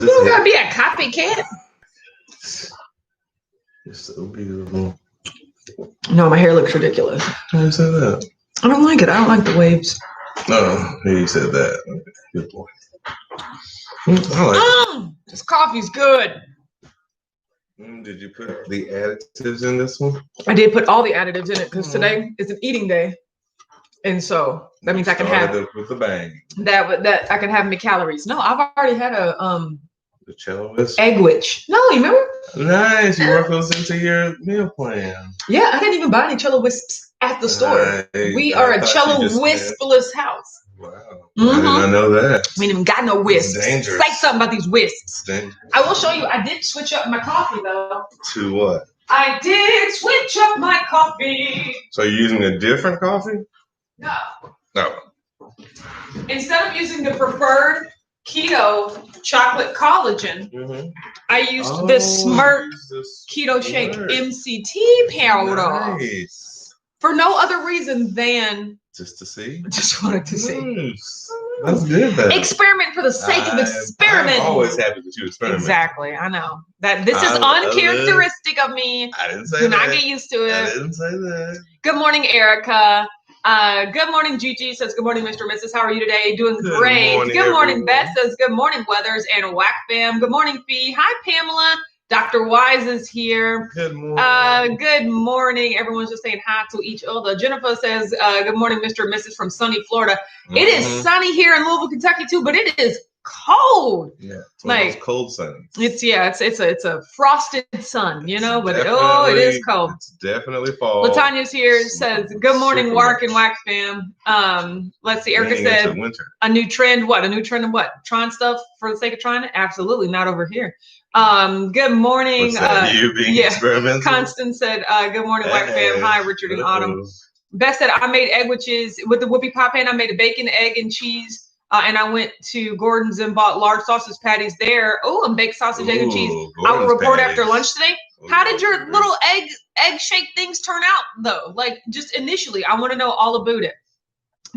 You don't gotta be a copycat. It's so beautiful. No, my hair looks ridiculous. Why you say that? I don't like it. I don't like the waves. No, you said that. Okay, good boy. I like This coffee's good. Did you put the additives in this one? I did put all the additives in it because today is an eating day, and so that means I can have with the bang. That I can have my calories. No, I've already had a the cello whisk? Egg witch. No, you remember? Nice. You work those into your meal plan. Yeah, I didn't even buy any cello wisps at the store. We are a cello wispless house. Wow. I did not know that. We ain't even got no wisps. It's dangerous. Say something about these wisps. Dangerous. I will show you. I did switch up my coffee though. To what? I did switch up my coffee. So you're using a different coffee? No. No. Instead of using the preferred keto chocolate collagen, I used the Smart Keto Shake MCT powder. Nice. For no other reason than just to see. Just wanted to see. That's good. Though. Experiment for the sake of experiment. I'm always happy that you experiment. Exactly. I know that this is uncharacteristic of me. I didn't say Do that. not get used to it. I didn't say that. Good morning, Erica. Good morning, Gigi says, good morning, Mr. and Mrs. How are you today? Doing great. Good morning, Beth says, good morning, Weathers and Whack Fam. Good morning, Fee. Hi, Pamela. Dr. Wise is here. Good morning. Good morning. Everyone's just saying hi to each other. Jennifer says, good morning, Mr. and Mrs. from sunny Florida. It is sunny here in Louisville, Kentucky, too, but it is cold. Yeah, it's like cold sun. It's a frosted sun, you know, but it is cold. It's definitely fall. Latanya here says, good morning, Wark and Whack Fam. Let's see, Erica said a new trend. What? A new trend of what? Trying stuff for the sake of trying it? Absolutely not over here. Good morning. You being experimental? Constance said, good morning, Whack Fam. Hi, Richard and Autumn. Beth said, I made egg witches with the whoopie pie pan. I made a bacon, egg, and cheese. And I went to Gordon's and bought large sausage patties there. Oh, and baked sausage, egg, and cheese. Gordon's I will report after lunch today. How did your little egg shake things turn out, though? Like, just initially, I want to know all about it.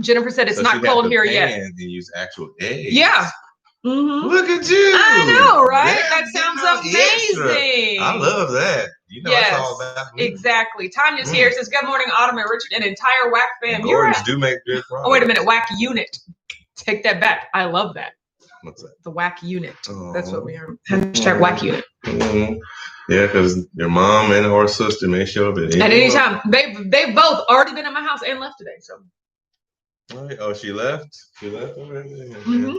Jennifer said it's not cold here yet. And use actual eggs. Yeah. Mm-hmm. Look at you. I know, right? That sounds amazing. I love that. You know, it's all about me. Exactly. Tanya's here. Says, good morning, Autumn and Richard, and entire Whack Fam. Gordons do make good products. Oh, wait a minute. Whack unit. Take that back. I love that. What's that? The Whack unit. That's what we are. Hashtag Whack unit. Yeah, because your mom and or sister may show up at any time. They've both already been at my house and left today. So. Oh, she left? She left already? Mm-hmm.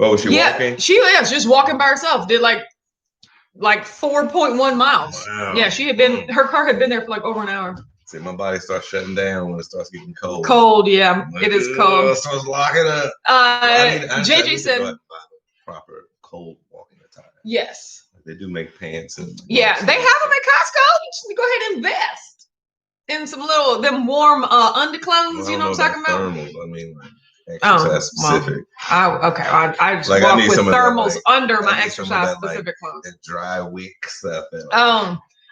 Oh, was she walking? She was just walking by herself. Did like 4.1 miles. Wow. Yeah, she had been. Her car had been there for like over an hour. See, my body starts shutting down when it starts getting cold. Cold, yeah, it is cold. It starts locking up. JJ said proper cold walking attire. Yes, they do make pants and. Yeah, they have them at Costco. You just go ahead and invest in some them warm underclothes. Well, you know what I'm talking about? Thermals. I mean, like exercise specific. I just walk with thermals under my exercise specific clothes. The dry wick stuff.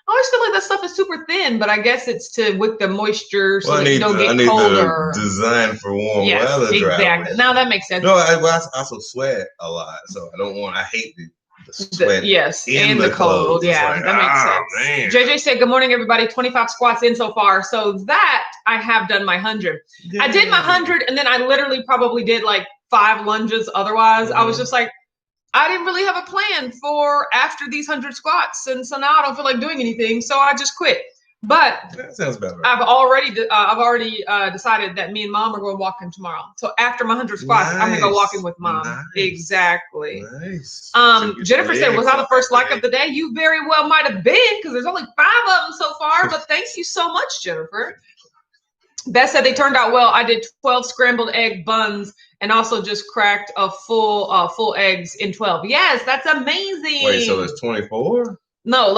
I always feel like that stuff is super thin, but I guess it's to wick the moisture so that you don't get colder. colder. Design for warm weather. Exactly. Now that makes sense. No, I also sweat a lot, so I hate the sweat. In the cold. Yeah, like, that makes sense. JJ said, good morning, everybody. 25 squats in so far. So that I have done my 100. Yeah. I did my 100, and then I literally probably did like 5 lunges otherwise. I was just like, I didn't really have a plan for after these 100 squats. And so now I don't feel like doing anything. So I just quit. But that sounds better. I've already decided that me and Mom are going walking tomorrow. So after my 100 squats, I'm going to go walking with Mom. Nice. Exactly. Nice. Jennifer said, was I the first like of the day? You very well might have been because there's only 5 of them so far. But thank you so much, Jennifer. Beth said they turned out well. I did 12 scrambled egg buns and also just cracked a full eggs in 12. Yes, that's amazing. Wait, so there's 24? No,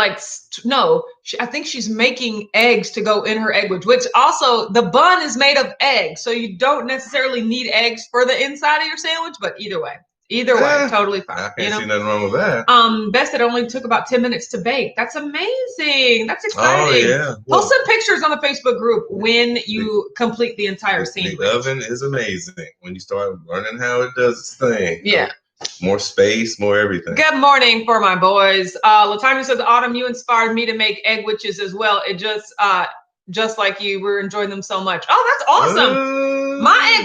I think she's making eggs to go in her egg which also the bun is made of eggs. So you don't necessarily need eggs for the inside of your sandwich, but either way, totally fine. I can't see nothing wrong with that. Beth said it only took about 10 minutes to bake. That's amazing. That's exciting. Oh, yeah. Post some pictures on the Facebook group when you complete the entire sandwich. The oven is amazing when you start learning how it does its thing. Yeah. more space, more everything. Good morning for my boys. Latanya says, Autumn, you inspired me to make egg witches as well. It just like you, we're enjoying them so much. Oh, that's awesome. My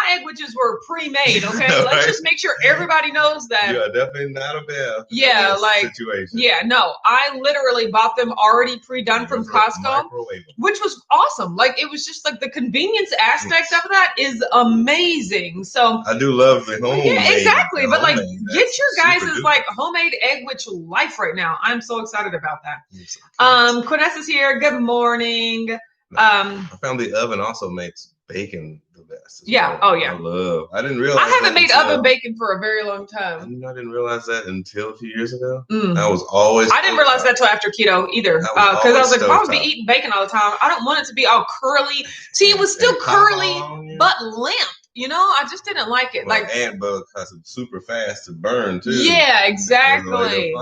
egg witches were pre-made. Okay, right. Let's just make sure everybody knows that. You are definitely not a bell. Yeah, situation. Yeah, no, I literally bought them already pre-done from Costco, which was awesome. Like, it was just like the convenience aspect of that is amazing. So I do love the homemade. Yeah, exactly. But like, get your guys' like homemade egg witch life right now. I'm so excited about that. Quiness is here. Good morning. I found the oven also makes bacon the best. Yeah. Oh yeah. I didn't realize. I haven't made oven bacon for a very long time. I didn't realize that until a few years ago. I was always. I didn't realize that till after keto either, because I was like, if I would be eating bacon all the time, I don't want it to be all curly. See, it was still curly but limp. You know, I just didn't like it. Like and butter because it's super fast to burn too. Yeah, exactly.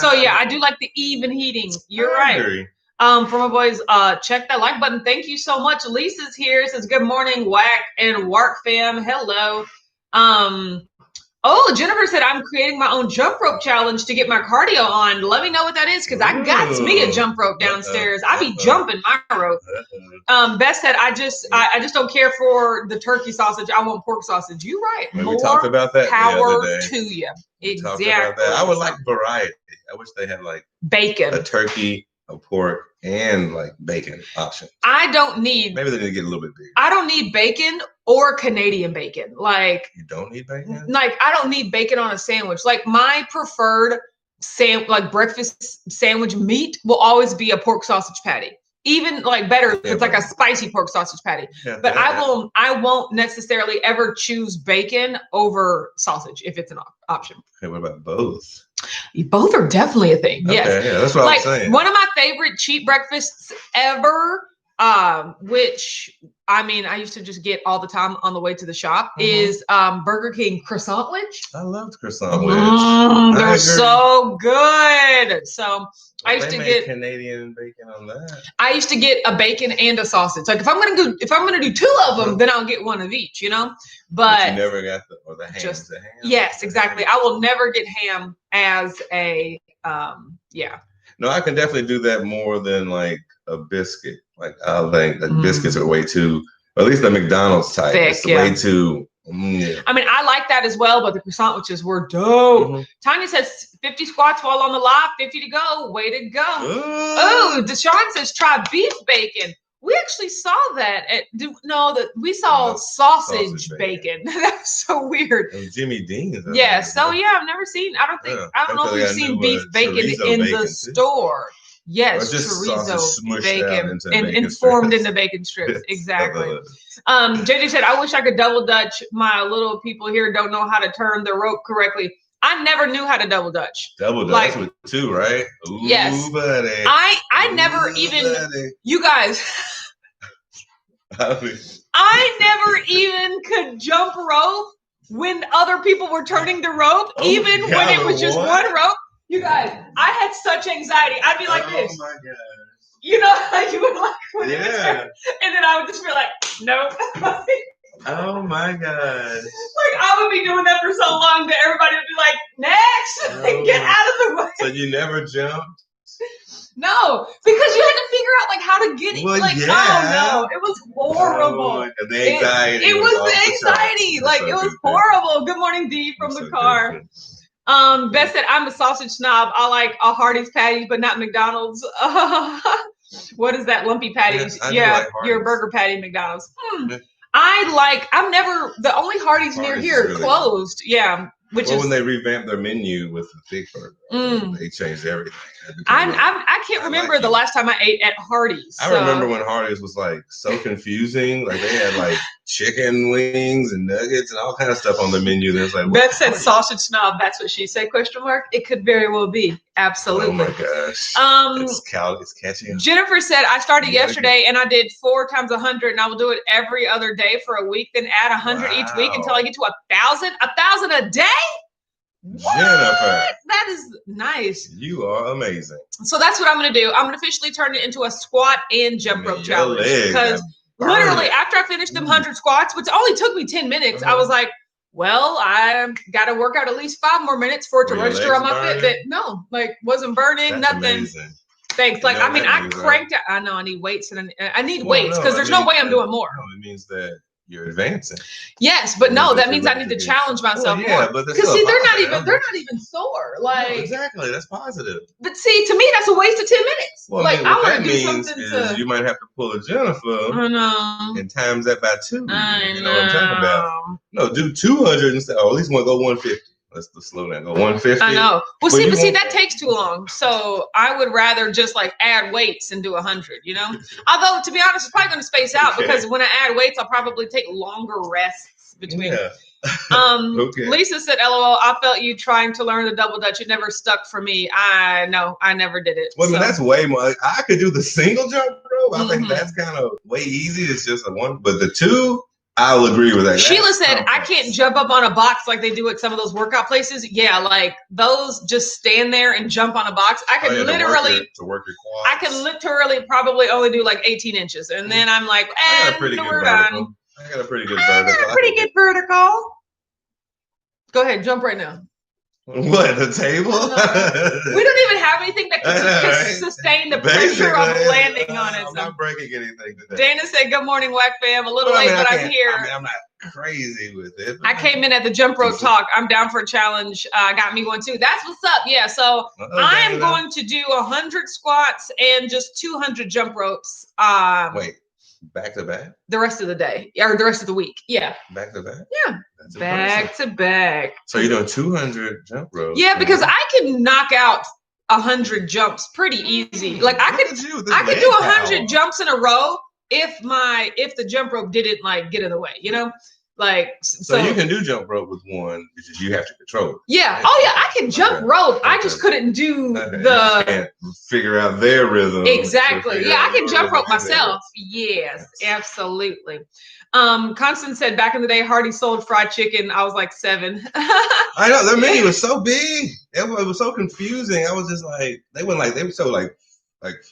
So yeah, I do like the even heating. You're right. For my boys, check that like button. Thank you so much. Lisa's here. Says good morning, Whack and Wark fam. Hello. Oh, Jennifer said I'm creating my own jump rope challenge to get my cardio on. Let me know what that is, because I got me a jump rope downstairs. I be jumping my rope. Beth said I just don't care for the turkey sausage. I want pork sausage. You right. We talked about that power to you. Exactly. I would like variety. I wish they had like bacon, a turkey, a pork, and like bacon option. I don't need. Maybe they need to get a little bit bigger. I don't need bacon or Canadian bacon. Like, you don't need bacon. Like, I don't need bacon on a sandwich. Like, my preferred breakfast sandwich meat will always be a pork sausage patty. Even like better if it's like a spicy pork sausage patty. But I won't necessarily ever choose bacon over sausage if it's an option. Okay, what about both? Both are definitely a thing. Okay, yes. Yeah, that's what I was saying. One of my favorite cheap breakfasts ever, which I mean I used to just get all the time on the way to the shop, is Burger King croissant wedge. I loved croissant wedge. They're so good. So I used to get Canadian bacon on that. I used to get a bacon and a sausage. Like if I'm gonna do two of them, then I'll get one of each, you know. But you never got the ham. Just the ham. Yes, exactly. I will never get ham as a No, I can definitely do that more than like a biscuit. Like I think biscuits are way too, at least the McDonald's type. Thick, it's way too. I mean, I like that as well, but the croissant witches were dope. Tanya says 50 squats while on the live, 50 to go. Way to go. Oh, Deshaun says try beef bacon. We actually saw that we saw sausage bacon. That's so weird. Jimmy Dean. Yeah. So yeah, I've never seen. I don't know if we've seen beef bacon in the store. Yes, chorizo bacon and formed into bacon strips. Exactly. JJ said, I wish I could double dutch. My little people here don't know how to turn the rope correctly. I never knew how to double dutch. Double dutch with two, right? Ooh, yes. Buddy. I never even, you guys, I never even could jump rope when other people were turning the rope, even when it was just one rope. You guys, I had such anxiety. I'd be like this. Oh my God. You know, like you would like when it was turning, and then I would just be like, nope. Oh my God. Like I would be doing that for so long that everybody would be like, next, get out of the way. So you never jumped? No, because you had to figure out like how to get it. Like, oh no, it was horrible. The anxiety. It was the anxiety. Like it was horrible. Good morning, Dee from the car. Beth said, I'm a sausage snob. I like a Hardee's patty, but not McDonald's. What is that? Lumpy patties. Yeah, your burger patty at McDonald's. The only Hardee's near here really closed. Yeah. When they revamped their menu with the thick burger, they changed everything. I can't remember the last time I ate at Hardee's. I remember when Hardee's was like so confusing. Like they had like chicken wings and nuggets and all kind of stuff on the menu. There's like Beth said sausage snob. That's what she said? ? It could very well be. Absolutely. Oh my gosh. It's catchy. Jennifer said I started yesterday and I did 4 times 100 and I will do it every other day for a week. Then add 100 each week until I get to 1,000. 1,000 a day. What? Jennifer, that is nice. You are amazing. So that's what I'm going to do. I'm going to officially turn it into a squat and jump rope challenge because literally after I finished them 100 squats, which only took me 10 minutes, I was like, well, I got to work out at least 5 more minutes for it to register on my Fitbit. No, like wasn't burning, That's nothing. Amazing. Thanks. Like, I mean, I cranked out. I know I need weights and I need weights because there's no way I'm doing more. No, it means that you're advancing. Yes, but no, that means I need to challenge myself more. Because see, they're not even sore. Like exactly, that's positive. But see, to me, that's a waste of 10 minutes. Well, like I want to do something to. You might have to pull a Jennifer. I know. And times that by 2. I know what I'm talking about. No, do 200 instead. Or at least want to go 150. Let's slow down. Go 150. I know. Well, see, that takes too long. So I would rather just like add weights and do 100. You know. Although to be honest, it's probably going to space out because when I add weights, I'll probably take longer rests between. Yeah. Lisa said, "LOL. I felt you trying to learn the double dutch. It never stuck for me. I never did it." Well, I mean, that's way more. I could do the single jump rope. I think that's kind of way easy. It's just a one, but the 2. I'll agree with that. Sheila said, I can't jump up on a box like they do at some of those workout places. Yeah, like those just stand there and jump on a box. I could literally to work your quads. I could literally probably only do like 18 inches. And then I'm like, we're done. I got a pretty good vertical. I got a pretty good vertical. Go ahead, jump right now. What, the table? We don't even have anything that can sustain the pressure of landing on it. I'm not breaking anything today. Dana said, good morning, WAC fam. A little late, but I'm here. I mean, I'm not crazy with it. I came in at the jump rope talk. I'm down for a challenge. Got me one too. That's what's up. Yeah, so I am going to do 100 squats and just 200 jump ropes. Wait. Back to back? The rest of the day or the rest of the week. Yeah. Back to back? Yeah. That's back to back. So you're doing 200 jump ropes? Yeah, because I can knock out 100 jumps pretty easy. Like I could do 100 jumps in a row if the jump rope didn't like get in the way, you know? Like so you can do jump rope with one, it's just you have to control it. Yeah. Oh yeah, I can jump rope. I just couldn't do the can't figure out their rhythm. Exactly. Yeah, I can jump rope myself. Yes, absolutely. Constance said back in the day, Hardy sold fried chicken. I was like 7. I know their menu was so big. It was so confusing. I was just like, they were so like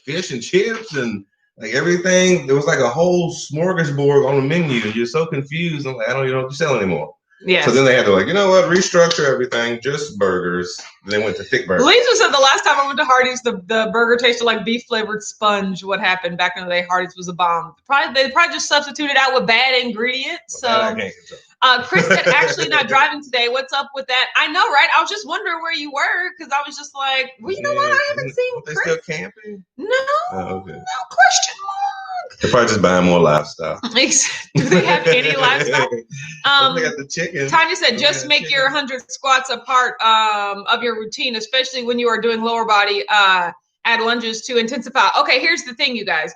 fish and chips and like everything. There was like a whole smorgasbord on the menu, and you're so confused. I'm like, I don't even know what to sell anymore. Yeah. So then they had to restructure everything, just burgers. Then they went to thick burgers. Lisa said the last time I went to Hardee's, the burger tasted like beef flavored sponge. What happened back in the day? Hardee's was a bomb. They probably just substituted out with bad ingredients. Well, so. I can't control. Chris said, actually not driving today. What's up with that? I know, right? I was just wondering where you were because I was just like, well, you know what? I haven't seen Chris. They still camping? No. Oh, okay. No question mark. They're probably just buying more livestock. Do they have any livestock? They got the chicken. Tanya said, just make your 100 squats a part of your routine, especially when you are doing lower body. Add lunges to intensify. Okay, here's the thing, you guys.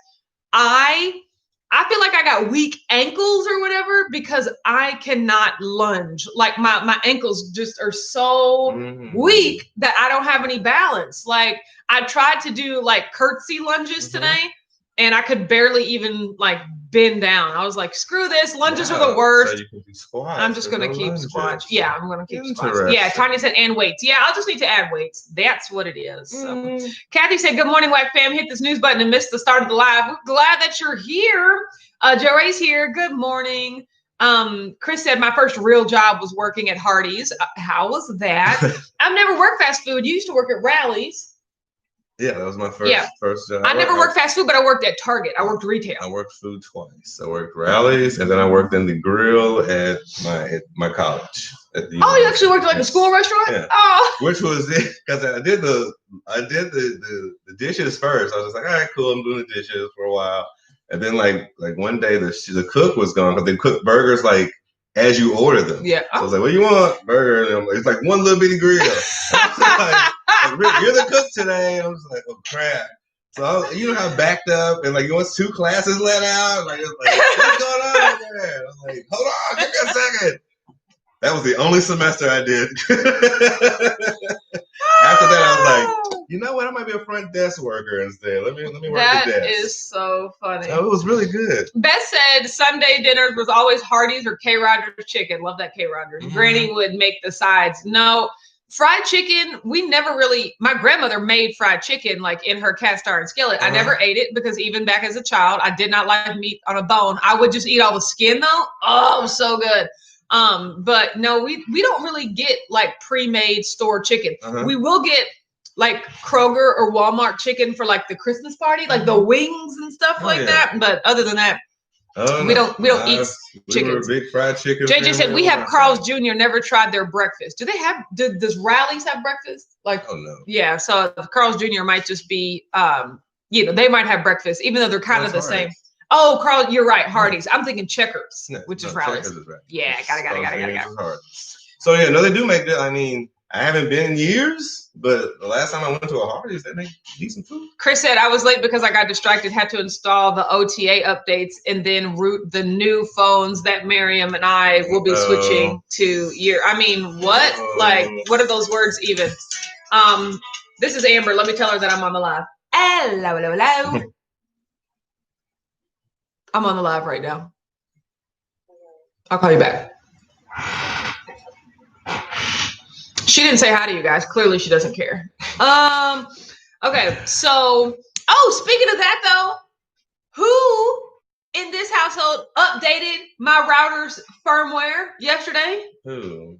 I feel like I got weak ankles or whatever because I cannot lunge. Like my ankles just are so weak that I don't have any balance. Like I tried to do like curtsy lunges today and I could barely even like bend down. I was like, screw this. Lunges are the worst. So you can do squats. I'm just going to keep squats. Yeah, I'm going to keep squats. Yeah, Tanya said, and weights. Yeah, I'll just need to add weights. That's what it is. So. Kathy said, good morning, WAC fam. Hit this news button and missed the start of the live. We're glad that you're here. Joe Ray's here. Good morning. Chris said, my first real job was working at Hardee's. How was that? I've never worked fast food. You used to work at Rally's. Yeah, that was my first job. I never worked fast food, but I worked at Target. I worked retail. I worked food twice. I worked Rally's, and then I worked in the grill at my college. You actually worked at like a school restaurant? Yeah. Oh. Which was it? Because I did the dishes first. I was just like, all right, cool. I'm doing the dishes for a while, and then like one day the cook was gone because they cook burgers like as you order them. Yeah. So I was like, what do you want? Burger. And it's like one little bitty grill. Like, Rick, you're the cook today. I was like, oh crap. So you know how backed up and like once 2 classes let out, like it's like what's going on there? I was like, hold on, give me a second. That was the only semester I did. After that, I was like, you know what? I might be a front desk worker instead. Let me work the desk. That is so funny. Oh, it was really good. Beth said Sunday dinners was always Hardee's or K. Rogers chicken. Love that K. Rogers. Granny would make the sides. No. Fried chicken, we never really, my grandmother made fried chicken like in her cast iron skillet. I never ate it because even back as a child, I did not like meat on a bone. I would just eat all the skin though. Oh, it was so good. But no, we don't really get like pre-made store chicken. We will get like Kroger or Walmart chicken for like the Christmas party, like the wings and stuff that. But other than that, we don't eat chicken. We were a big fried chicken. JJ said we have Carl's Jr. Never tried their breakfast. Do they have? Does Rally's have breakfast? Like, oh no. Yeah, so Carl's Jr. might just be, they might have breakfast, even though they're kind of the same. Oh, Carl, you're right. Hardee's. I'm thinking Checkers, which is Rally's. Right. Yeah, got it. So yeah, no, they do make that. I mean, I haven't been in years, but the last time I went to a Hardee's, they make decent food. Chris said I was late because I got distracted, had to install the OTA updates and then route the new phones that Miriam and I will be switching to I mean, what? Like, what are those words even? This is Amber. Let me tell her that I'm on the live. Hello. I'm on the live right now. I'll call you back. She didn't say hi to you guys. Clearly she doesn't care. Okay, so speaking of that though, who in this household updated my router's firmware yesterday? Who?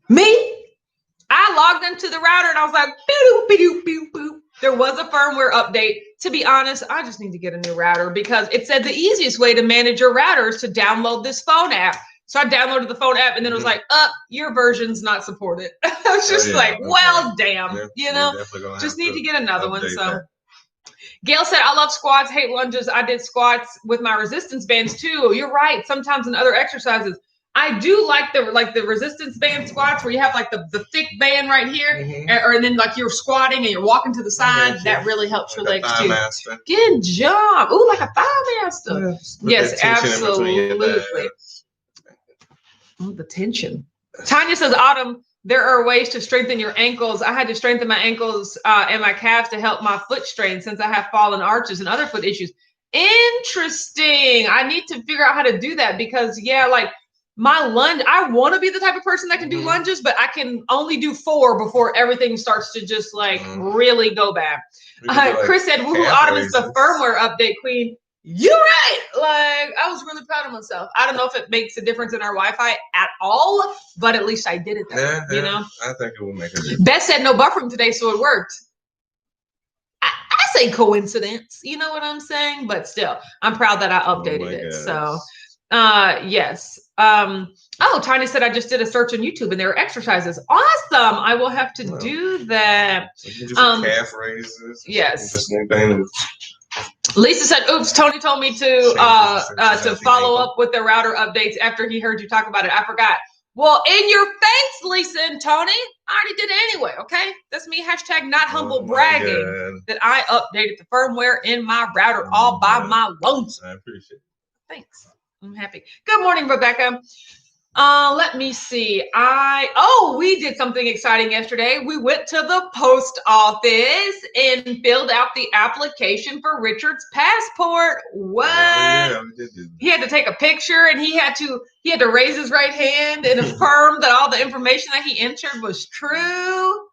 Me. I logged into the router and I was like, boop. There was a firmware update. To be honest, I just need to get a new router because it said the easiest way to manage your router is to download this phone app. So I downloaded the phone app and then it was like, your version's not supported. I was just well, damn, just need to get another one. So Gail said, I love squats, hate lunges. I did squats with my resistance bands too. You're right. Sometimes in other exercises, I do like the resistance band squats where you have like the thick band right here, and then like you're squatting and you're walking to the side. That really helps your legs too. Master. Good job. Ooh, like a thigh master. Yes, absolutely. Oh, the tension. Tanya says, Autumn, there are ways to strengthen your ankles. I had to strengthen my ankles and my calves to help my foot strain since I have fallen arches and other foot issues. Interesting. I need to figure out how to do that because like my lunge, I want to be the type of person that can do lunges, but I can only do 4 before everything starts to just like really go bad. Chris said, woohoo, Autumn is the firmware update queen. You're right. Like, I was really proud of myself. I don't know if it makes a difference in our Wi-Fi at all, but at least I did it. I think it will make a difference. Beth said no buffering today, so it worked. I say coincidence. You know what I'm saying? But still, I'm proud that I updated it. So, yes. Tiny said I just did a search on YouTube and there are exercises. Awesome. I will have to do that. Calf raises. Yes. Lisa said, oops, Tony told me to follow up with the router updates after he heard you talk about it. I forgot. Well, in your face, Lisa and Tony. I already did it anyway, okay? That's me, #not humble bragging that I updated the firmware in my router all by my lonesome. I appreciate it. Thanks. I'm happy. Good morning, Rebecca. Let me see. We did something exciting yesterday. We went to the post office and filled out the application for Richard's passport. What? We did. He had to take a picture and he had to raise his right hand and affirm that all the information that he entered was true.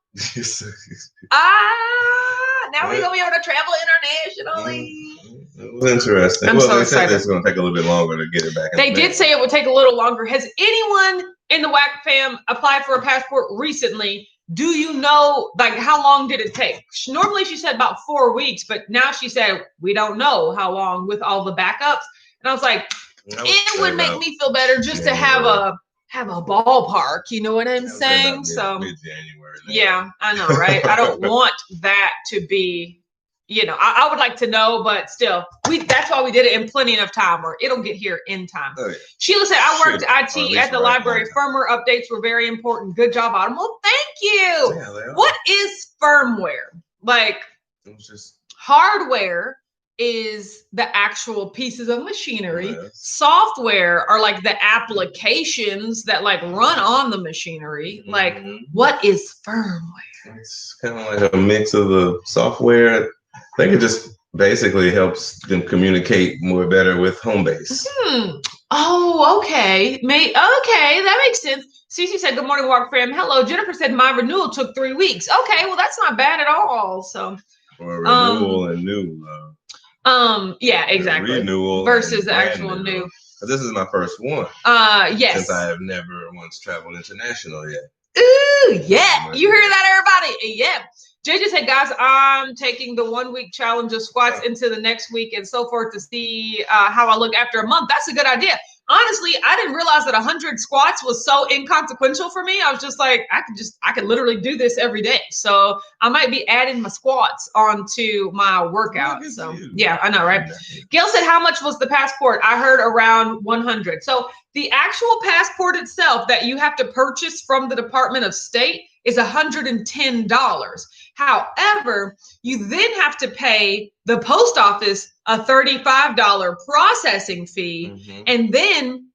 Now we're gonna be able to travel internationally. It was interesting. They said it's going to take a little bit longer to get it back. They did say it would take a little longer. Has anyone in the WAC fam applied for a passport recently? Do you know, like, how long did it take? Normally she said about 4 weeks, but now she said, we don't know how long with all the backups. And I was like, it would make me feel better just to have a ballpark. You know what I'm saying? So, yeah, I know, right? I don't want that to be... I would like to know, but still, that's why we did it in plenty enough time, or it'll get here in time. Oh, yeah. Sheila said, I worked IT at the library. Firmware updates were very important. Good job, Autumn. Well, thank you. Yeah, what is firmware? Like, it's just hardware is the actual pieces of machinery. Yes. Software are like the applications that like run on the machinery. Mm-hmm. Like, what is firmware? It's kind of like a mix of the software. I think it just basically helps them communicate better with home base. Oh, okay. Okay, that makes sense. Cece said, good morning, Walk Fam. Hello. Jennifer said, my renewal took 3 weeks. Okay, well, that's not bad at all. So, or renewal and new. Yeah, exactly. Renewal versus the actual new. This is my first one. Yes. Since I have never once traveled international yet. Ooh, yeah. You hear that, everybody? Yeah. JJ said, guys, I'm taking the 1 week challenge of squats into the next week and so forth to see how I look after a month. That's a good idea. Honestly, I didn't realize that 100 squats was so inconsequential for me. I was just like, I could literally do this every day. So I might be adding my squats onto my workout. So yeah, I know, right? Gail said, how much was the passport? I heard around 100. So the actual passport itself that you have to purchase from the Department of State is $110. However, you then have to pay the post office a $35 processing fee. Mm-hmm. And then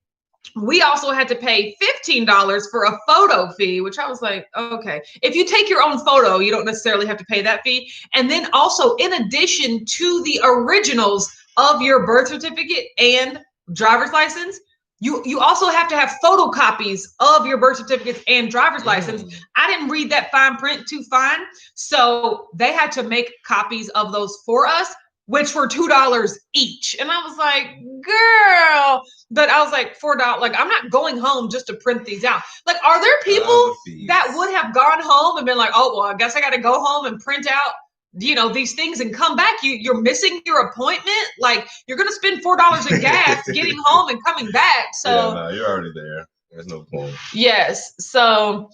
we also had to pay $15 for a photo fee, which I was like, okay. If you take your own photo, you don't necessarily have to pay that fee. And then also, in addition to the originals of your birth certificate and driver's license, you also have to have photocopies of your birth certificates and driver's license. I didn't read that fine print too fine. So they had to make copies of those for us, which were $2 each. And I was like, girl, but I was like, $4. Like, I'm not going home just to print these out. Like, are there people that would have gone home and been like, oh, well, I guess I got to go home and print out, you know, these things and come back? You're missing your appointment. Like, you're going to spend $4 in gas getting home and coming back. So yeah, no, you're already there. There's no point. Yes. So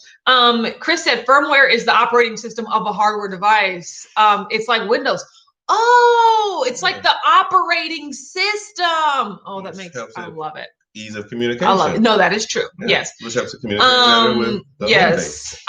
Chris said firmware is the operating system of a hardware device. It's like Windows. Oh, it's like the operating system. Oh, that makes sense. I love it. Ease of communication. I love it. No, that is true. Yeah. Yes. Which helps to communicate better with the yes.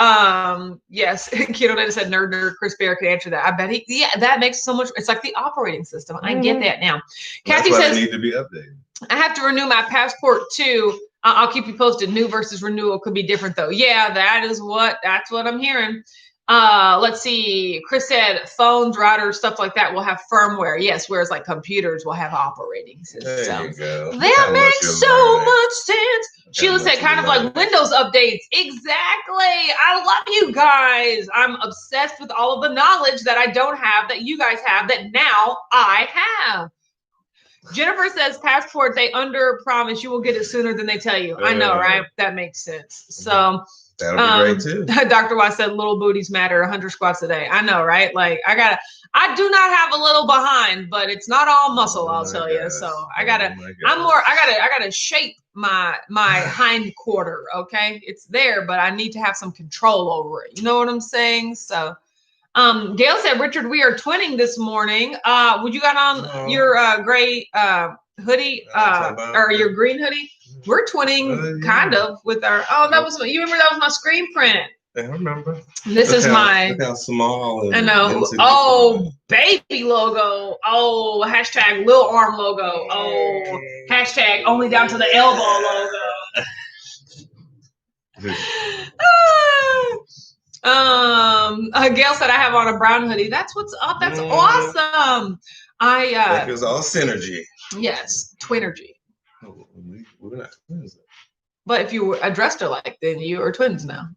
Yes. Keto Data said nerd. Chris Bear could answer that. I bet that makes so much. It's like the operating system. I get that now. Kathy says they need to be updated. I have to renew my passport too. I'll keep you posted. New versus renewal could be different though. Yeah, that's what I'm hearing. Let's see. Chris said phones, routers, stuff like that will have firmware. Yes, whereas like computers will have operating systems. There you go. That makes so much sense. Sheila said kind of like Windows updates. Exactly. I love you guys. I'm obsessed with all of the knowledge that I don't have that you guys have that now I have. Jennifer says passport, they under promise you will get it sooner than they tell you. I know, right? That makes sense. So that'll be great too. Dr. Wise said little booties matter, 100 squats a day. I know, right? Like I do not have a little behind, but it's not all muscle, I'll tell you. So I gotta shape my hind quarter. Okay. It's there, but I need to have some control over it. You know what I'm saying? So Gail said, Richard, we are twinning this morning. Would you got on your gray hoodie or your green hoodie? We're twinning kind of with our, you remember that was my screen print. I remember. This is my, look how small. I know. Oh, baby logo. Oh, hashtag Lil Arm logo. Oh, hashtag only down to the elbow logo. Gail said I have on a brown hoodie. That's what's up. That's awesome. It was all synergy. Yes, twinergy. Oh, we're not twins. But if you addressed her like, then you are twins now.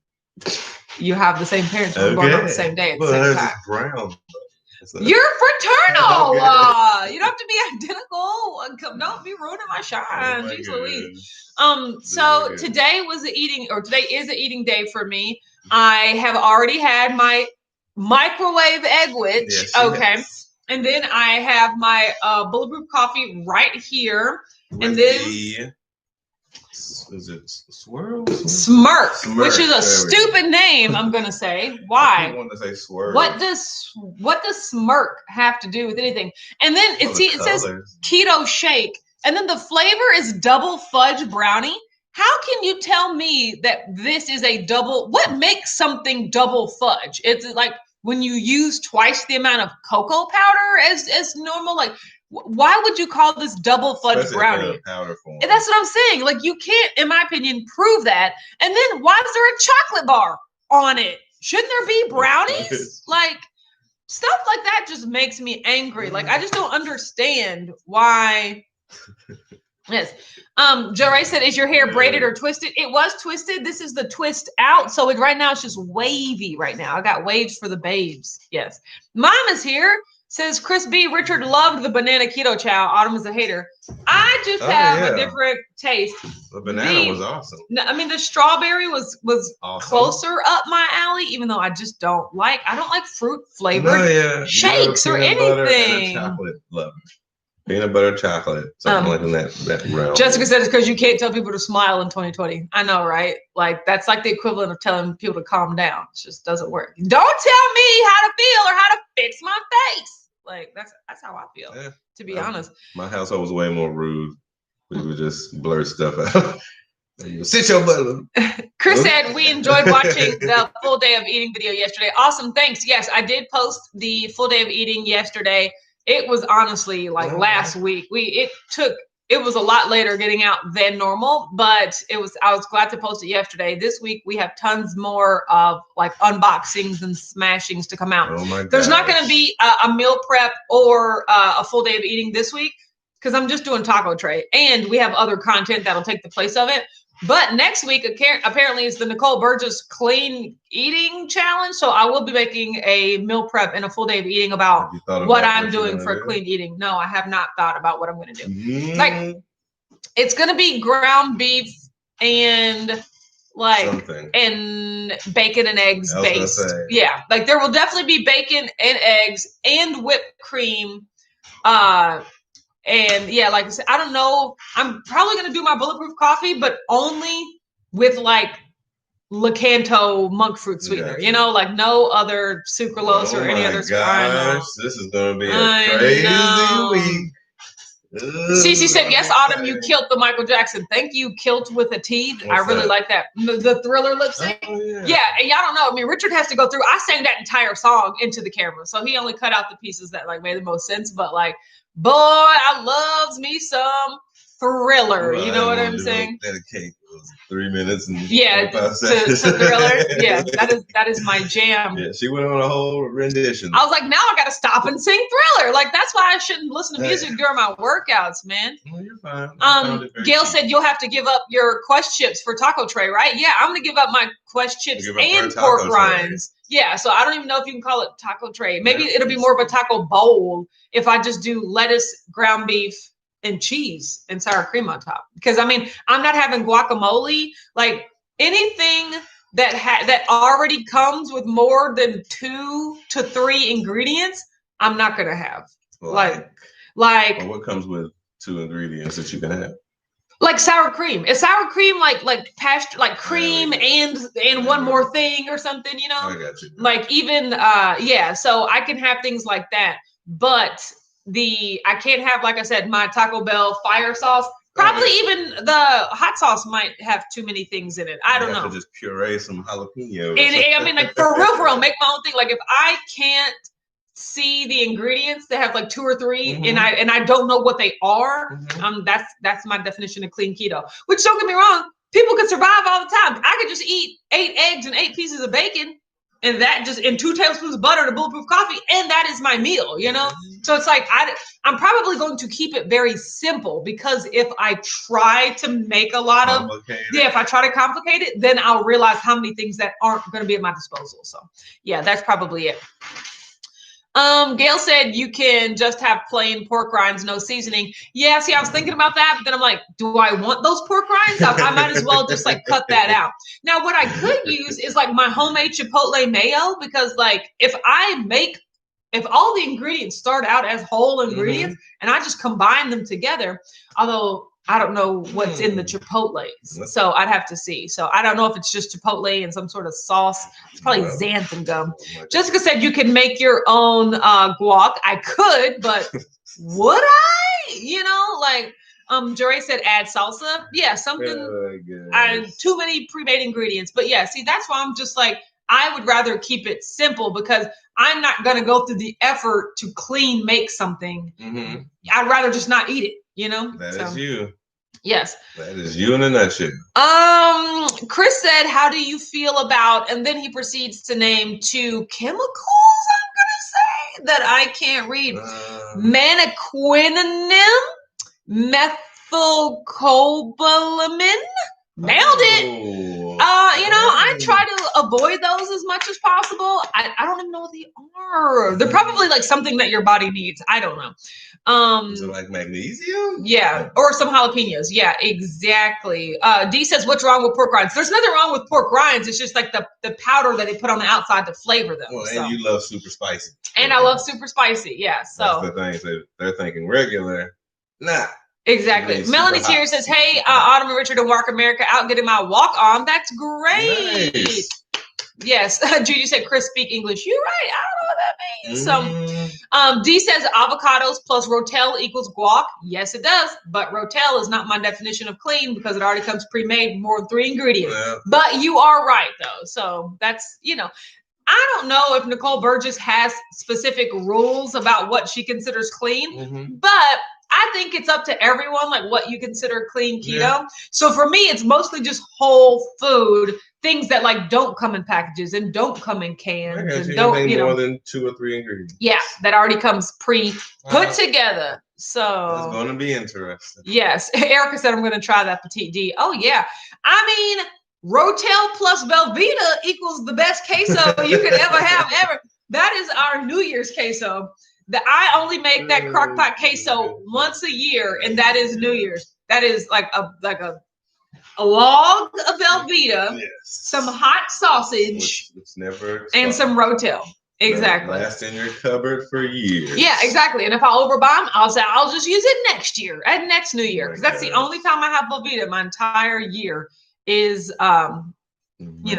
You have the same parents. We're born on the same day at the same time. Brown. You're fraternal. You don't have to be identical. Don't be ruining my shine. Jeez Louise. So today is an eating day for me. I have already had my microwave egg-wich. Yes, okay. Yes. And then I have my bulletproof coffee right here. And then is it Swirl? Smirk, which is a stupid name, I'm gonna say. Why? I want to say Swirl. What does Smirk have to do with anything? And then it says keto shake, and then the flavor is double fudge brownie. How can you tell me that this is a double? What makes something double fudge? It's like when you use twice the amount of cocoa powder as normal. Like, why would you call this double fudge brownie? Powder form. And that's what I'm saying. Like, you can't, in my opinion, prove that. And then why is there a chocolate bar on it? Shouldn't there be brownies? Like, stuff like that just makes me angry. Like, I just don't understand why. Yes. Joe Ray said, is your hair braided or twisted? It was twisted. This is the twist out. So right now it's just wavy right now. I got waves for the babes. Yes. Mom is here. Says Chris B. Richard loved the banana keto chow. Autumn is a hater. I just have a different taste. The banana was awesome. I mean, the strawberry was awesome. Closer up my alley, even though I don't like fruit flavored shakes or anything. Chocolate love. Peanut butter chocolate, something like in that realm. Jessica said it's because you can't tell people to smile in 2020. I know, right? Like that's like the equivalent of telling people to calm down. It just doesn't work. Don't tell me how to feel or how to fix my face. Like that's how I feel. Yeah. To be honest, my household was way more rude. We would just blurt stuff out. Sit your butt. Chris said we enjoyed watching the full day of eating video yesterday. Awesome, thanks. Yes, I did post the full day of eating yesterday. It was honestly like last week. It was a lot later getting out than normal, but I was glad to post it yesterday. This week we have tons more of like unboxings and smashings to come out. Oh my God. There's not going to be a meal prep or a full day of eating this week because I'm just doing taco tray, and we have other content that'll take the place of it. But next week, apparently, is the Nicole Burgess Clean Eating Challenge. So I will be making a meal prep and a full day of eating about what I'm doing for clean eating. No, I have not thought about what I'm going to do. Like, it's going to be ground beef and and bacon and eggs based. Yeah, like there will definitely be bacon and eggs and whipped cream. And yeah, like I said, I don't know. I'm probably going to do my bulletproof coffee, but only with like Lakanto monk fruit sweetener, you know, like no other sucralose or any other gosh, this is going to be a crazy week. Cece said, yes, Autumn, you killed the Michael Jackson. Thank you, Kilt with a T. I really like that. The Thriller lip sync. Yeah, and y'all don't know. I mean, Richard has to go through. I sang that entire song into the camera. So he only cut out the pieces that like made the most sense. But like, boy, I loves me some Thriller. You know what I'm saying? Dedicate those 3 minutes and to Thriller. Yeah, that is my jam. Yeah, she went on a whole rendition. I was like, now I got to stop and sing Thriller. Like that's why I shouldn't listen to music during my workouts, man. Well, you're fine. Gail said you'll have to give up your Quest chips for taco tray, right? Yeah, I'm gonna give up my Quest chips and pork rinds. Yeah, so I don't even know if you can call it taco tray. Maybe it'll be more of a taco bowl if I just do lettuce, ground beef, and cheese and sour cream on top. Because I mean, I'm not having guacamole. Like anything that already comes with more than 2 to 3 ingredients, I'm not gonna have. Like well, what comes with 2 ingredients that you can have? Like sour cream. Is sour cream like pasture, like cream and one more thing or something, you know? I got you. Like even so I can have things like that, but I can't have, like I said, my Taco Bell fire sauce. Probably even the hot sauce might have too many things in it. I don't know. Just puree some jalapenos. And I mean, like for real, make my own thing. Like if I can't see the ingredients that have like 2 or 3 and I don't know what they are, that's my definition of clean keto. Which, don't get me wrong, people could survive all the time. I could just eat 8 eggs and 8 pieces of bacon and that just in 2 tablespoons of butter and a bulletproof coffee, and that is my meal, you know? So it's like I'm probably going to keep it very simple, because if I try to make a lot of if I try to complicate it, then I'll realize how many things that aren't going to be at my disposal. So yeah, that's probably it. Gail said you can just have plain pork rinds, no seasoning. Yeah, see, I was thinking about that, but then I'm like, do I want those pork rinds? I might as well just like cut that out. Now, what I could use is like my homemade Chipotle mayo, because like if all the ingredients start out as whole ingredients and I just combine them together, although I don't know what's in the Chipotles, so I'd have to see. So I don't know if it's just Chipotle and some sort of sauce. It's probably xanthan gum. Jessica said you can make your own guac. I could, but would I? You know, like Jure said, add salsa. Yeah, something. Too many pre-made ingredients. But yeah, see, that's why I'm just like, I would rather keep it simple, because I'm not going to go through the effort to make something. I'd rather just not eat it. You know, that is you. Yes, that is you in a nutshell. Chris said, "How do you feel about?" And then he proceeds to name 2 chemicals. I'm gonna say that I can't read: menaquinone, methylcobalamin. Nailed it. I try to avoid those as much as possible. I don't even know what they are. They're probably like something that your body needs. I don't know. Is it like magnesium? Yeah, or some jalapenos. Yeah, exactly. D says, what's wrong with pork rinds? There's nothing wrong with pork rinds. It's just like the powder that they put on the outside to flavor them. Well, and you love super spicy. And I love super spicy. Yeah, so. That's the thing. So they're thinking regular. Nah. Exactly. Melanie Tier says, hey, Autumn and Richard and Walk America out getting my walk on. That's great. Nice. Yes. Judy said, Chris, speak English. You're right. I don't know what that means. So D says avocados plus Rotel equals guac. Yes, it does. But Rotel is not my definition of clean because it already comes pre-made with more than 3 ingredients. Yeah. But you are right, though. So that's, I don't know if Nicole Burgess has specific rules about what she considers clean, but I think it's up to everyone, like what you consider clean keto. Yeah. So for me, it's mostly just whole food, things that like don't come in packages and don't come in cans and don't, more than 2 or 3 ingredients. Yeah, that already comes put together. So it's going to be interesting. Yes, Erica said I'm going to try that Petite D. Oh yeah, I mean, Rotel plus Velveeta equals the best queso you could ever have ever. That is our New Year's queso. I only make that crockpot queso once a year, and that is New Year's. That is like a log of Velveeta, some hot sausage, and some Rotel. Exactly. Last in your cupboard for years. Yeah, exactly. And if I overbuy them, I'll say I'll just use it next year, at next New Year, because that's the only time I have Velveeta my entire year. Is Dr. Y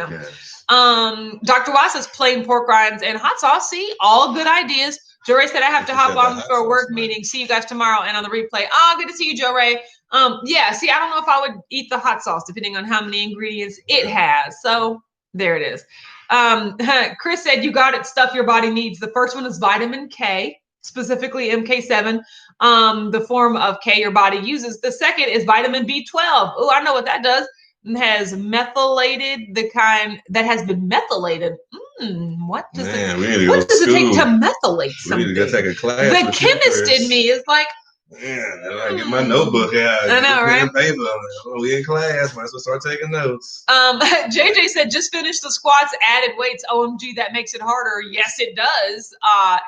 says plain pork rinds and hot sauce. See, all good ideas. Joe Ray said I have to hop on for a work meeting. See you guys tomorrow and on the replay. Oh, good to see you, Joe Ray. Yeah, see, I don't know if I would eat the hot sauce depending on how many ingredients it has. So there it is. Chris said you got it, stuff your body needs. The first one is vitamin K, specifically MK7, the form of K your body uses. The second is vitamin B12. Oh, I know what that does. Has methylated the kind that has been methylated. What does it take to methylate something? We need to go take a class. The chemist in me is like, I get my notebook out. I know, right? Paper. We in class. Might as well start taking notes. JJ said, just finish the squats, added weights. OMG, that makes it harder. Yes, it does.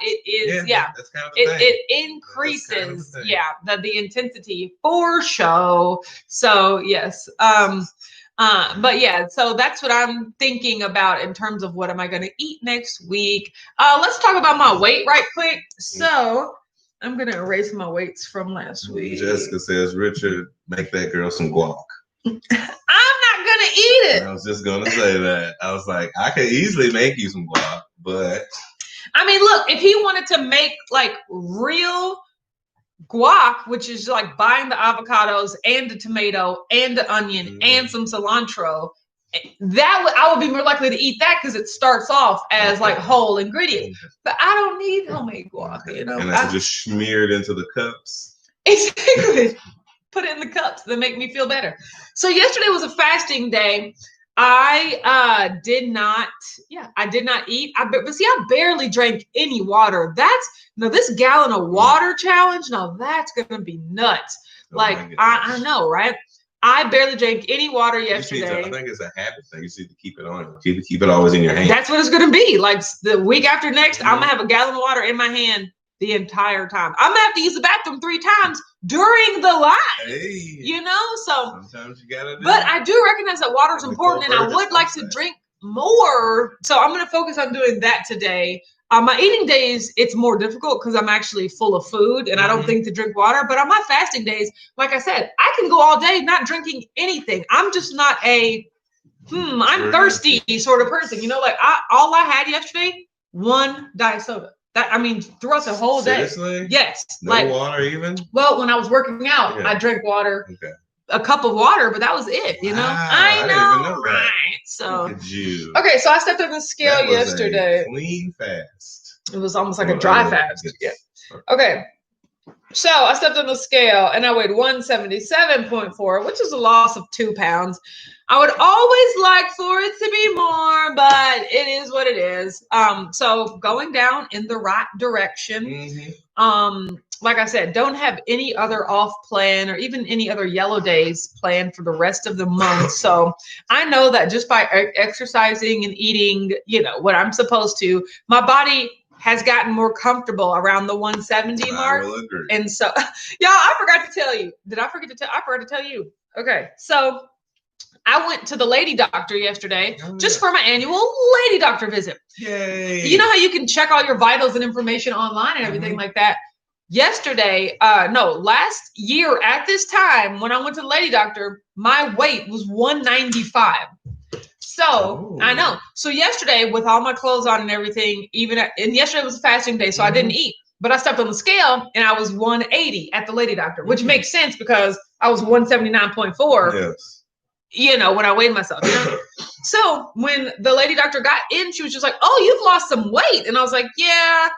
It is. Yeah. That's kind of the thing. It increases. The intensity for show. So yes. But yeah, so that's what I'm thinking about in terms of what am I going to eat next week. Let's talk about my weight right quick. So I'm going to erase my weights from last week. Jessica says, Richard, make that girl some guac. I'm not going to eat it. I was just going to say that. I was like, I could easily make you some guac, but. I mean, look, if he wanted to make like real guac, which is like buying the avocados and the tomato and the onion and some cilantro, I would be more likely to eat that because it starts off as like whole ingredients. But I don't need homemade guac, And that's just smeared into the cups. Exactly. Put it in the cups. They make me feel better. So yesterday was a fasting day. I did not eat. But see, I barely drank any water. This gallon of water challenge. No, that's gonna be nuts. I know, right? I barely drank any water yesterday. I think it's a habit thing. You see to keep it on. Keep it always in your hand. That's what it's gonna be. Like the week after next, I'm gonna have a gallon of water in my hand the entire time. I'm gonna have to use the bathroom 3 times during the live. Hey, so sometimes you gotta do. But I do recognize that water is important, and I would like to drink more. So I'm gonna focus on doing that today. My eating days, it's more difficult because I'm actually full of food and I don't think to drink water. But on my fasting days, like I said, I can go all day not drinking anything. I'm just not I'm thirsty sort of person. All I had yesterday, 1 diet soda. Throughout the whole day. Seriously? Yes. No water even? Well, when I was working out, I drank water. Okay. A cup of water, but that was it, Wow, I know, didn't even know that. Right? So, look at you. Okay, so I stepped on the scale yesterday. A clean fast. It was almost like a dry fast. Yeah. Okay. So I stepped on the scale and I weighed 177.4, which is a loss of 2 pounds. I would always like for it to be more, but it is what it is. So going down in the right direction. like I said, don't have any other off plan or even any other yellow days planned for the rest of the month. So I know that just by exercising and eating, what I'm supposed to, my body has gotten more comfortable around the 170 mark. I will agree. And so, y'all, I forgot to tell you. Did I forget to tell? I forgot to tell you. Okay, so I went to the lady doctor yesterday just for my annual lady doctor visit. Yay! You know how you can check all your vitals and information online and everything like that? Last year at this time when I went to the lady doctor, my weight was 195. So I know. So yesterday, with all my clothes on and everything, and yesterday was a fasting day, so I didn't eat. But I stepped on the scale and I was 180 at the lady doctor, which makes sense because I was 179.4. Yes. When I weighed myself. So when the lady doctor got in, she was just like, "Oh, you've lost some weight," and I was like, "Yeah."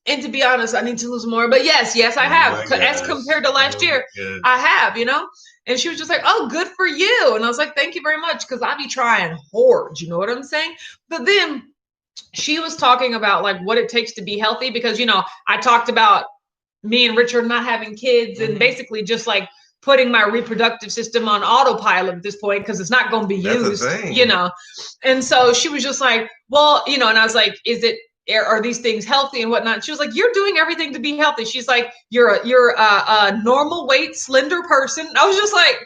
And to be honest, I need to lose more. But yes, I have. As compared to last year, I have, And she was just like, "Oh, good for you." And I was like, "Thank you very much." Because I be trying hard. You know what I'm saying? But then she was talking about like what it takes to be healthy. Because, I talked about me and Richard not having kids and basically just like putting my reproductive system on autopilot at this point because it's not going to be used, And so she was just like, "Well, and I was like, are these things healthy and whatnot?" She was like, "You're doing everything to be healthy." She's like, you're a normal weight, slender person." I was just like,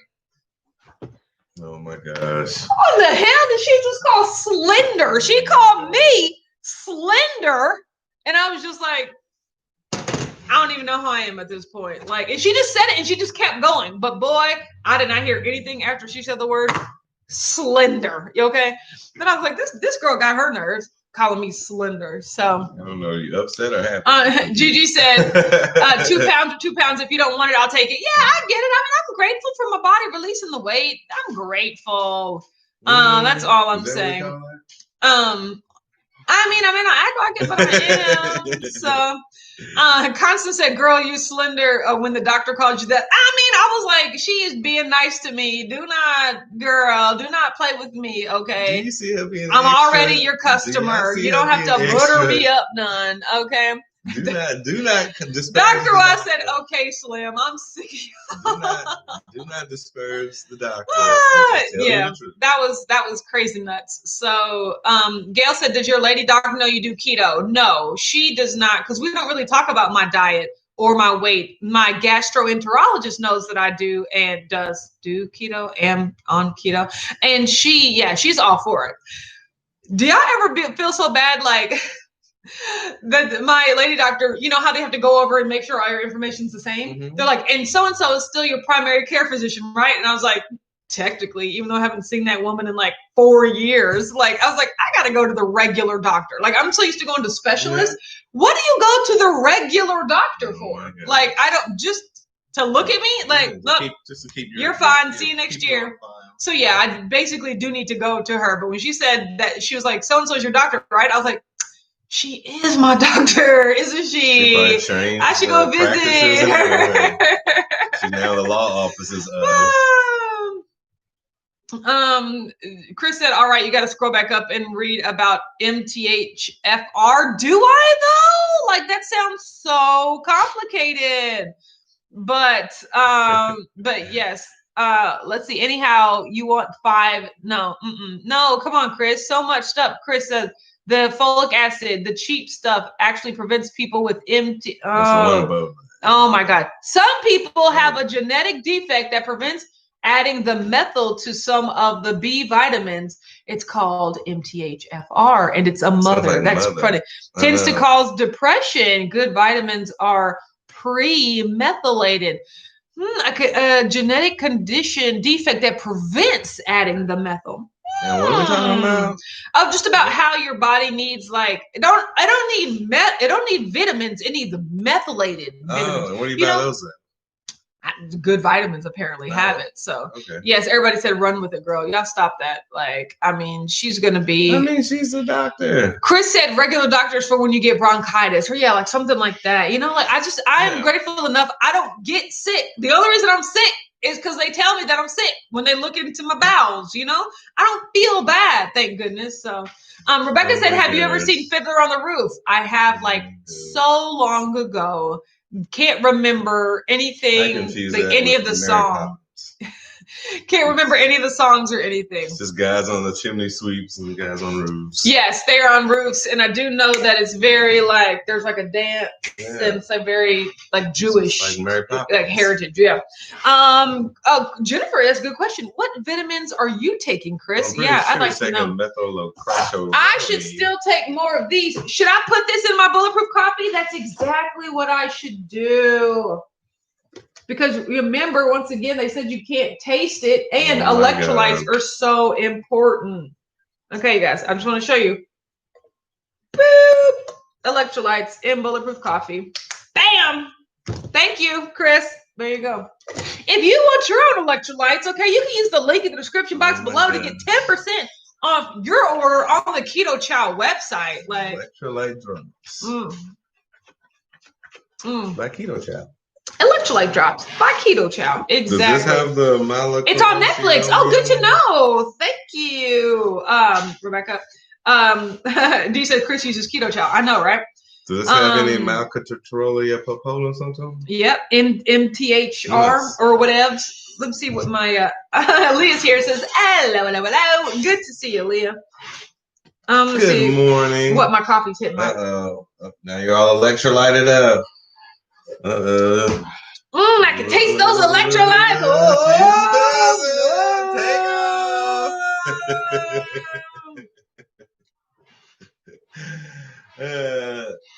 oh my gosh. What the hell did she just call slender? She called me slender. And I was just like, I don't even know how I am at this point. Like, and she just said it and she just kept going. But boy, I did not hear anything after she said the word slender. Okay. Then I was like, this girl got her nerves calling me slender. So I don't know, are you upset or happy? Gigi said 2 pounds or 2 pounds. If you don't want it, I'll take it. Yeah, I get it. I mean, I'm grateful for my body releasing the weight. I'm grateful. That's all I'm saying. I act like it, but I am. So Constance said, "Girl, you slender," when the doctor called you that. I mean, I was like, she is being nice to me. Do not play with me, okay? Do you see her being I'm extra? already your customer. You don't have to butter me up none, okay? Do not disparage Dr. Wise said, "Okay, Slim, I'm sick of you." do not disparage the doctor. Yeah, that was crazy nuts. So Gail said, "Does your lady doctor know you do keto?" No, she does not, because we don't really talk about my diet or my weight. My gastroenterologist knows that I do and does do keto, am on keto. And she's all for it. Do y'all ever feel so bad like that my lady doctor, how they have to go over and make sure all your information's the same? They're like, "And so-and-so is still your primary care physician, right?" And I was like, technically, even though I haven't seen that woman in like 4 years, like, I was like, I got to go to the regular doctor. Like, I'm so used to going to specialists. Yeah. What do you go to the regular doctor for? Like, I don't, just to look at me? Like, look, you're fine. See you next year. So yeah, I basically do need to go to her. But when she said that, she was like, "So-and-so is your doctor, right?" I was like, she is my doctor, isn't she? I should go visit her. She's now the law offices Chris said, "All right, you got to scroll back up and read about MTHFR." Do I though? Like, that sounds so complicated. But yes. Let's see. Anyhow, you want 5? No, no. Come on, Chris. So much stuff. Chris says, the folic acid, the cheap stuff, actually prevents people with MT. Oh my God. Some people have a genetic defect that prevents adding the methyl to some of the B vitamins. It's called MTHFR, and it's a mother. That's funny. Tends to cause depression. Good vitamins are pre-methylated. A genetic condition defect that prevents adding the methyl. And what are we talking about? Just about how your body needs, like, it don't need vitamins. It needs methylated vitamins. Oh, and what do you buy those at? Good vitamins apparently have it. So yes, everybody said run with it, girl. Y'all stop that. Like, I mean, she's gonna be. I mean, she's a doctor. Chris said regular doctors for when you get bronchitis, or like something like that. Like, I am grateful enough. I don't get sick. The only reason I'm sick is because they tell me that I'm sick when they look into my bowels. I don't feel bad, thank goodness. So Rebecca said, "Have you ever seen Fiddler on the Roof?" I have, like, so long ago. can't remember anything, like any of the songs. Can't remember any of the songs or anything. It's just guys on the chimney sweeps and guys on roofs. Yes, they are on roofs, and I do know that it's very like there's like a dance and it's like very like Jewish, like Mary Poppins, like heritage. Yeah. Oh, Jennifer, that's a good question. What vitamins are you taking, Chris? Yeah, I'd like to know. I should still take more of these. Should I put this in my bulletproof coffee? That's exactly what I should do. Because remember, once again, they said you can't taste it, and electrolytes are so important. Okay, guys, I just want to show you. Boop! Electrolytes in bulletproof coffee. Bam! Thank you, Chris. There you go. If you want your own electrolytes, okay, you can use the link in the description box below to get 10% off your order on the Keto Chow website. Like electrolyte drops. By Keto Chow. Electrolyte drops by Keto Chow. Exactly. Does this have the Mala? It's on Netflix. Oh, good to know. Thank you, Rebecca. D said Chris uses Keto Chow. I know, right? Does this have any malcotrolia popola or something? Yep, MTHR or whatever. Let's see what my Leah's here. It says hello. Good to see you, Leah. Good morning. What my coffee's hitting. Now you're all electrolyted up. I can taste those electrolytes.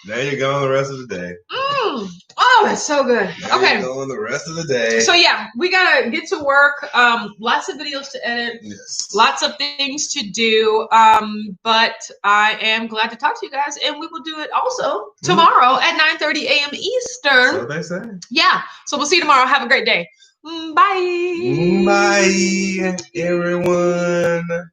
Now you're going the rest of the day. Oh, that's so good. Okay. You're going the rest of the day. So yeah, we gotta get to work. Lots of videos to edit. Yes. Lots of things to do. But I am glad to talk to you guys, and we will do it also tomorrow at 9:30 a.m. Eastern. So they say. Yeah. So we'll see you tomorrow. Have a great day. Bye. Bye, everyone.